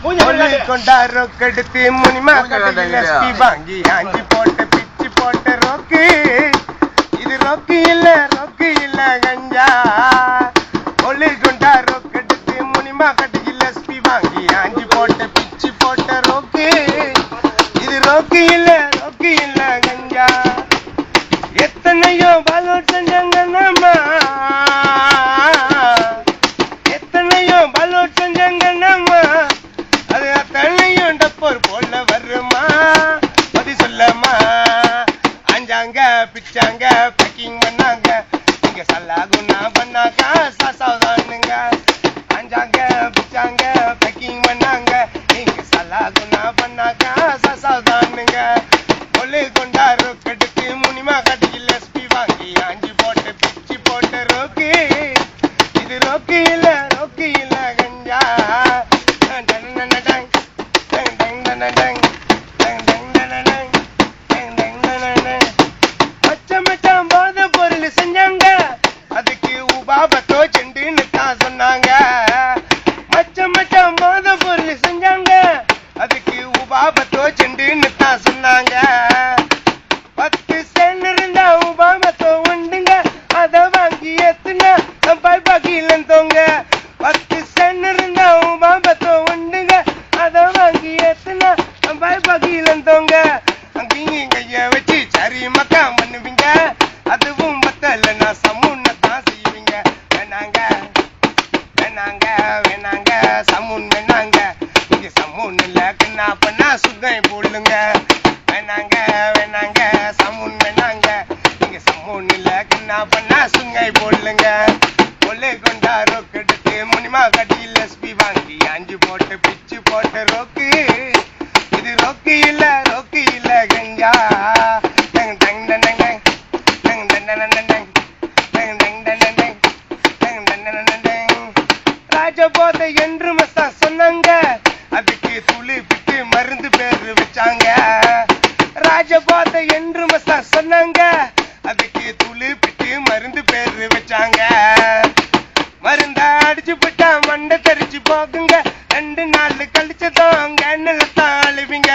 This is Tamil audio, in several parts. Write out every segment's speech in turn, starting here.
கொண்டா ரொக்கெடுத்து முனிமா கடையில் எஸ்பி வாங்கி ஆஞ்சி போட்டு பிச்சு போட்ட ரோக்கு. இது ரோக்கு இல்ல கஞ்சா. ஒளி கொண்டா ரொக்கெடுத்து முனிமா கடையில் எஸ்பி வாங்கி ஆஞ்சி போட்டு பிச்சு போட்ட ரோக்கு. இது ரோக்கு இல்ல கஞ்சா. எத்தனையோ பாலோட் செஞ்சாங்க நம்ம, எத்தனையோ பாலோட் செஞ்சாங்க நம்ம. அது அத்தனையும் டப்போர் போல வருமா பதி சொல்லமா. அஞ்சாங்க பிச்சாங்க பேக்கிங் பண்ணாங்க. நீங்க சல்லாகுன்னா பண்ணாக்கா சாசாதானுங்க. அஞ்சாங்க பிச்சாங்க பேக்கிங் பண்ணாங்க. நீங்க சல்லாகுன்னா பண்ணாக்கா சாசாதானுங்க. ஒளி கொண்டா ரொக்கெடுத்து முனிமா கடையில் எஸ்பி வாங்கி ஆஞ்சி போட்டு பிச்சு போட்ட ரோக்கு. இது ரோக்கு இல்ல கஞ்சா. மச்சான் போத பொருள் செஞ்சாங்க. அதுக்கு உபாபத்தோ செண்டுன்னு தான் சொன்னாங்க. மச்சான் போத பொருள் செஞ்சாங்க. அதுக்கு உபாபத்தோ செண்டுன்னு தான் சொன்னாங்க. 10 சென்ட் இருந்தா உபாபத்தோ உண்டுங்க. அத வாங்கி ஏத்துனா பாக்கியிலன் தோங்க. 10 சென்ட் இருந்தா உபாபத்தோ உண்டுங்க. அத வாங்கி ஏத்துனா பாக்கியிலன் தோங்க. அங்கேயும் கைய வச்சு சரி மக்கா பண்ணுவீங்க. அதுவும் பத்தலன்னா சமுன்ன தான் செய்வீங்க. வேணாங்க சமுன் வேணாங்க. இங்க சமுன் இல்ல கண்ணா பண்ணா சுகை போடுங்க. வேணாங்க சமுன் வேணாங்க. இங்க சமுன் இல்ல கண்ணா பண்ணா சுங்கை போடுங்க. கொள்ளை கொண்டா ரொக்கெடுத்து முனிமா கடையில் எஸ்பி வாங்கி ஆஞ்சி போட்டு பிச்சு போட்ட ரோக்கு. இது ரோக்கு இல்ல கஞ்சா. ராஜபோதை என்று மசா சொன்னாங்க. அதுக்கு துளி பிட்டு மருந்து பேரு வச்சாங்க. ராஜபோதை என்று மசா சொன்னாங்க. அதுக்கு துளி பிட்டு மருந்து பேரு வச்சாங்க. மருந்தா அடிச்சு விட்டா மண்டை தெரிச்சு போகுங்க. 2 நாள் கழிச்சதும் கண்ணுலத்தான் அழுவிங்க.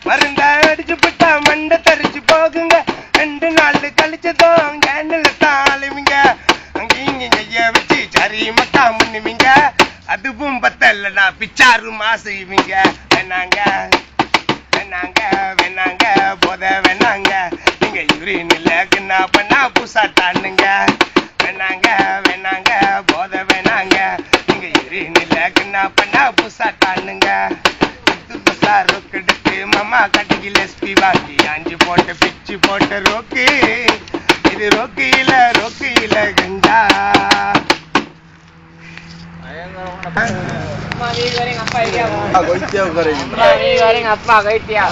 மருந்தா அடிச்சு விட்டா மண்டை தெரிச்சு போகுங்க. 2 நாள் கழிச்சதும் கண்ணுலத்தான் அழுவிங்க. அங்கேயும் கைய வச்சு சரி மக்கா முன்னுவீங்க. அதுவும் பத்தலன்னா பிச்சாருமா செய்வீங்க. வேணாங்க போத வேணாங்க. நீங்க யூரின் இல்ல கண்ணா பண்ணா பூசாட்டானுங்க. வேணாங்க போத வேணாங்க. நீங்க யூரின் இல்ல கண்ணா பண்ணா பூசாட்டானுங்க. ரொக்கெடுத்து மாமா கடையில் எஸ்பி வாங்கி ஆஞ்சி போட்டு பிச்சு போட்ட ரோக்கு. இது ரோக்கு இல்ல கஞ்சா. goreng apa ya? Goreng apa kayak dia?